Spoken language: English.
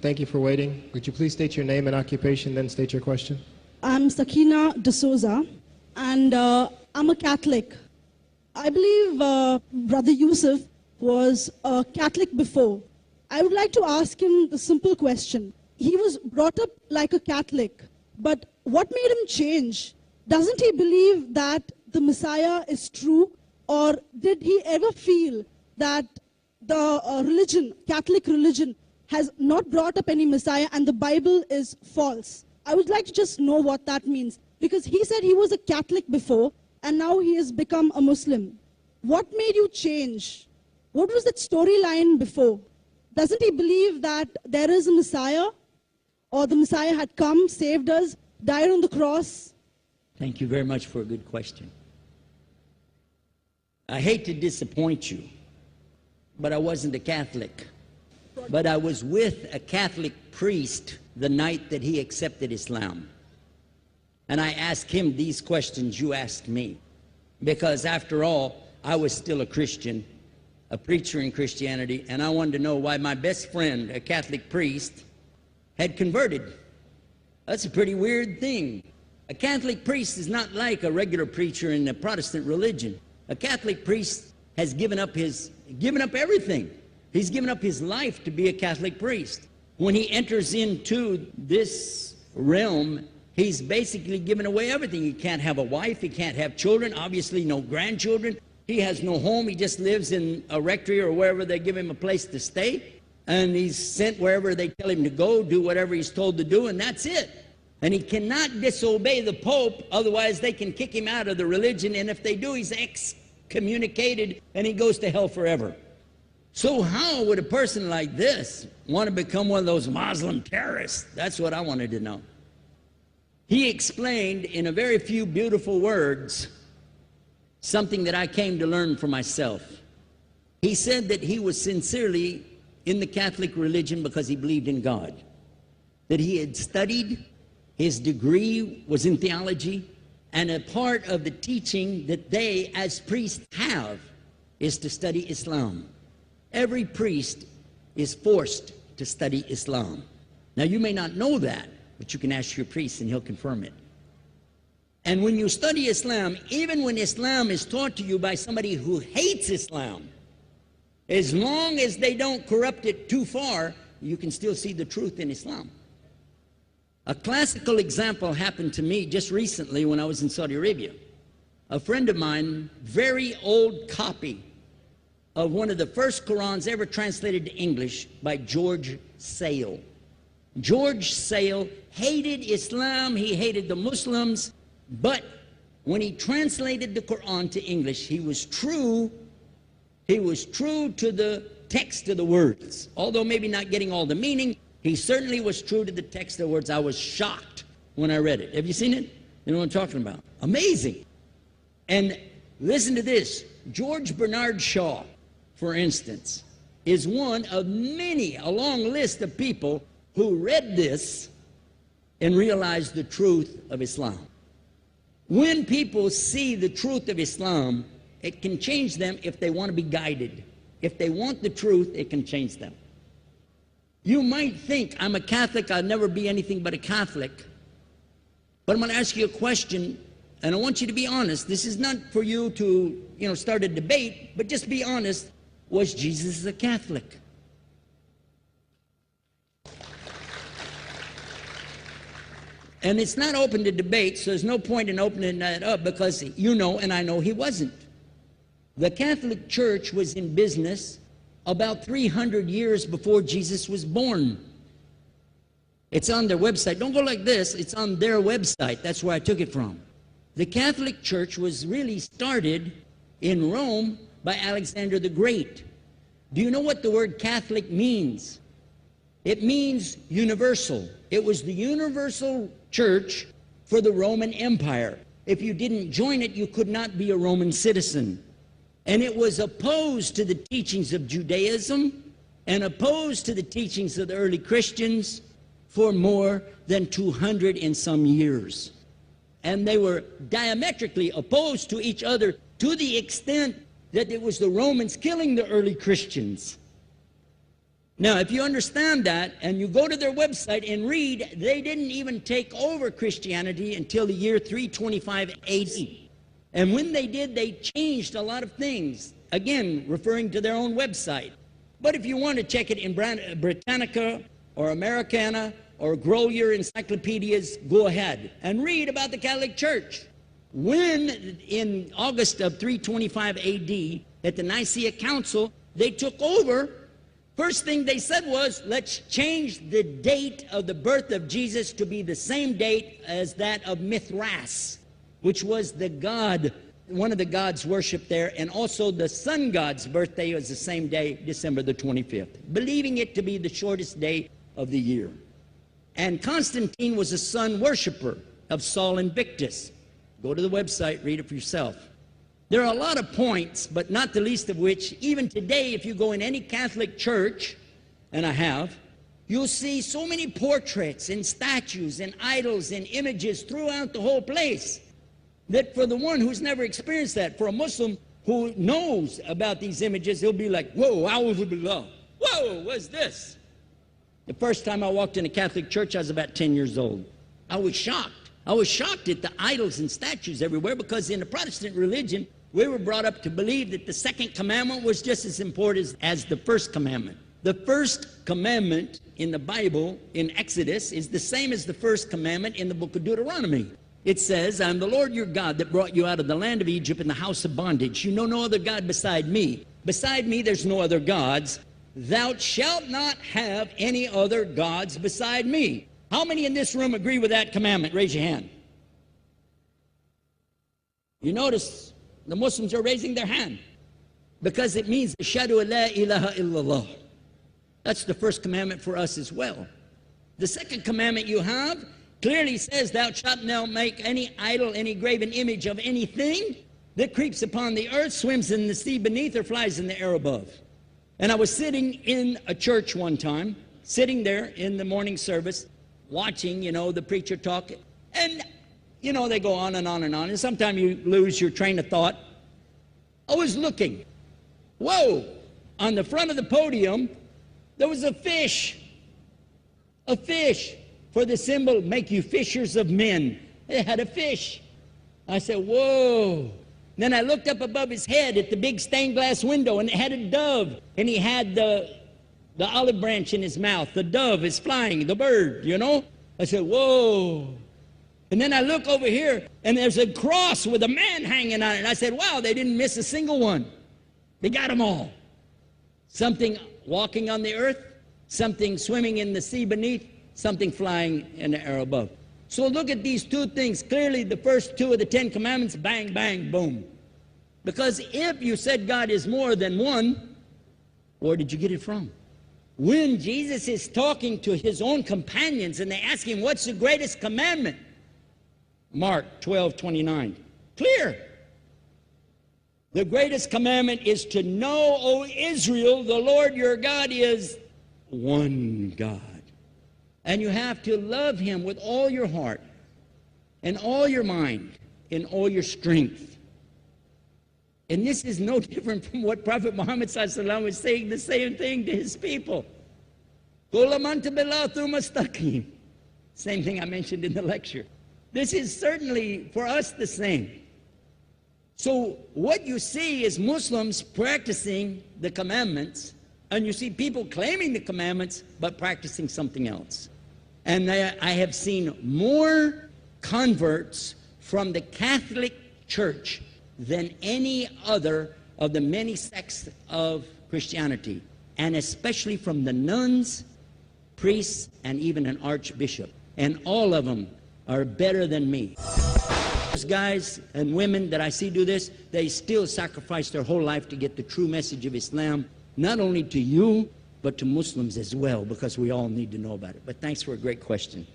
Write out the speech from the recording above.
Thank you for waiting. Would you please state your name and occupation, then state your question? I'm Sakina D'Souza, and I'm a Catholic. I believe Brother Yusuf was a Catholic before. I would like to ask him the simple question. He was brought up like a Catholic, but what made him change? Doesn't he believe that the Messiah is true, or did he ever feel that the religion, Catholic religion, has not brought up any Messiah and the Bible is false? I would like to just know what that means, because he said he was a Catholic before and now he has become a Muslim. What made you change? What was that storyline before? Doesn't he believe that there is a Messiah, or the Messiah had come, saved us, died on the cross? Thank you very much for a good question. I hate to disappoint you, but I wasn't a Catholic. But I was with a Catholic priest the night that he accepted Islam. And I asked him these questions you asked me. Because after all, I was still a Christian, a preacher in Christianity, and I wanted to know why my best friend, a Catholic priest, had converted. That's a pretty weird thing. A Catholic priest is not like a regular preacher in the Protestant religion. A Catholic priest has given up everything. He's given up his life to be a Catholic priest. When he enters into this realm, he's basically given away everything. He can't have a wife, he can't have children, obviously no grandchildren. He has no home, he just lives in a rectory or wherever they give him a place to stay. And he's sent wherever they tell him to go, do whatever he's told to do, and that's it. And he cannot disobey the Pope, otherwise they can kick him out of the religion, and if they do, he's excommunicated and he goes to hell forever. So how would a person like this want to become one of those Muslim terrorists? That's what I wanted to know. He explained in a very few beautiful words something that I came to learn for myself. He said that he was sincerely in the Catholic religion because he believed in God, that he had studied, his degree was in theology, and a part of the teaching that they as priests have is to study Islam. Every priest is forced to study Islam. Now you may not know that, but you can ask your priest and he'll confirm it. And when you study Islam, even when Islam is taught to you by somebody who hates Islam, as long as they don't corrupt it too far, you can still see the truth in Islam. A classical example happened to me just recently when I was in Saudi Arabia. A friend of mine, very old copy of one of the first Qurans ever translated to English by George Sale. George Sale hated Islam, he hated the Muslims, but when he translated the Quran to English, he was true to the text of the words. Although maybe not getting all the meaning, he certainly was true to the text of the words. I was shocked when I read it. Have you seen it? You know what I'm talking about? Amazing. And listen to this. George Bernard Shaw, for instance, is one of many, a long list of people who read this and realized the truth of Islam. When people see the truth of Islam, it can change them if they want to be guided. If they want the truth, it can change them. You might think, I'm a Catholic, I'll never be anything but a Catholic. But I'm going to ask you a question, and I want you to be honest. This is not for you to, start a debate, but just be honest. Was Jesus a Catholic? And it's not open to debate, so there's no point in opening that up, because you know and I know he wasn't. The Catholic Church was in business about 300 years before Jesus was born. It's on their website. Don't go like this. It's on their website. That's where I took it from. The Catholic Church was really started in Rome by Alexander the Great. Do you know what the word Catholic means? It means universal. It was the universal church for the Roman Empire. If you didn't join it, you could not be a Roman citizen. And it was opposed to the teachings of Judaism and opposed to the teachings of the early Christians for more than 200 and some years. And they were diametrically opposed to each other to the extent that it was the Romans killing the early Christians. Now, if you understand that, and you go to their website and read, they didn't even take over Christianity until the year 325 AD. And when they did, they changed a lot of things, again, referring to their own website. But if you want to check it in Britannica or Americana or grow your encyclopedias, go ahead and read about the Catholic Church. When, in August of 325 AD, at the Nicaea Council, they took over, first thing they said was, let's change the date of the birth of Jesus to be the same date as that of Mithras, which was the god, one of the gods worshipped there, and also the sun god's birthday was the same day, December the 25th, believing it to be the shortest day of the year. And Constantine was a sun worshiper of Sol Invictus. Go to the website, read it for yourself. There are a lot of points, but not the least of which, even today, if you go in any Catholic church, and I have, you'll see so many portraits and statues and idols and images throughout the whole place, that for the one who's never experienced that, for a Muslim who knows about these images, he'll be like, whoa, a'udhu billah. Whoa, what's this? The first time I walked in a Catholic church, I was about 10 years old. I was shocked. I was shocked at the idols and statues everywhere, because in the Protestant religion, we were brought up to believe that the second commandment was just as important as the first commandment. The first commandment in the Bible, in Exodus, is the same as the first commandment in the book of Deuteronomy. It says, I'm the Lord your God that brought you out of the land of Egypt in the house of bondage. You know no other God beside me. Beside me there's no other gods. Thou shalt not have any other gods beside me. How many in this room agree with that commandment? Raise your hand. You notice the Muslims are raising their hand because it means Ashhadu la ilaha illallah. That's the first commandment for us as well. The second commandment you have clearly says, thou shalt not make any idol, any graven image of anything that creeps upon the earth, swims in the sea beneath, or flies in the air above. And I was sitting in a church one time, sitting there in the morning service, watching, the preacher talk, and, they go on and on and on, and sometimes you lose your train of thought. I was looking. Whoa! On the front of the podium, there was a fish. A fish. For the symbol, make you fishers of men. It had a fish. I said, whoa. Then I looked up above his head at the big stained glass window, and it had a dove, and he had the olive branch in his mouth. The dove is flying, the bird, I said, whoa. And then I look over here, and there's a cross with a man hanging on it. And I said, wow, they didn't miss a single one. They got them all. Something walking on the earth, something swimming in the sea beneath, something flying in the air above. So look at these two things. Clearly, the first two of the 10 commandments, bang, bang, boom. Because if you said God is more than one, where did you get it from? When Jesus is talking to his own companions and they ask him, what's the greatest commandment? Mark 12:29. Clear. The greatest commandment is to know, O Israel, the Lord your God is one God. And you have to love him with all your heart and all your mind and all your strength. And this is no different from what Prophet Muhammad ﷺ was saying, the same thing to his people. Same thing I mentioned in the lecture. This is certainly for us the same. So what you see is Muslims practicing the commandments, and you see people claiming the commandments but practicing something else. And I have seen more converts from the Catholic Church than any other of the many sects of Christianity, and especially from the nuns, priests, and even an archbishop. And all of them are better than me. Those guys and women that I see do this, they still sacrifice their whole life to get the true message of Islam, not only to you, but to Muslims as well, because we all need to know about it. But thanks for a great question.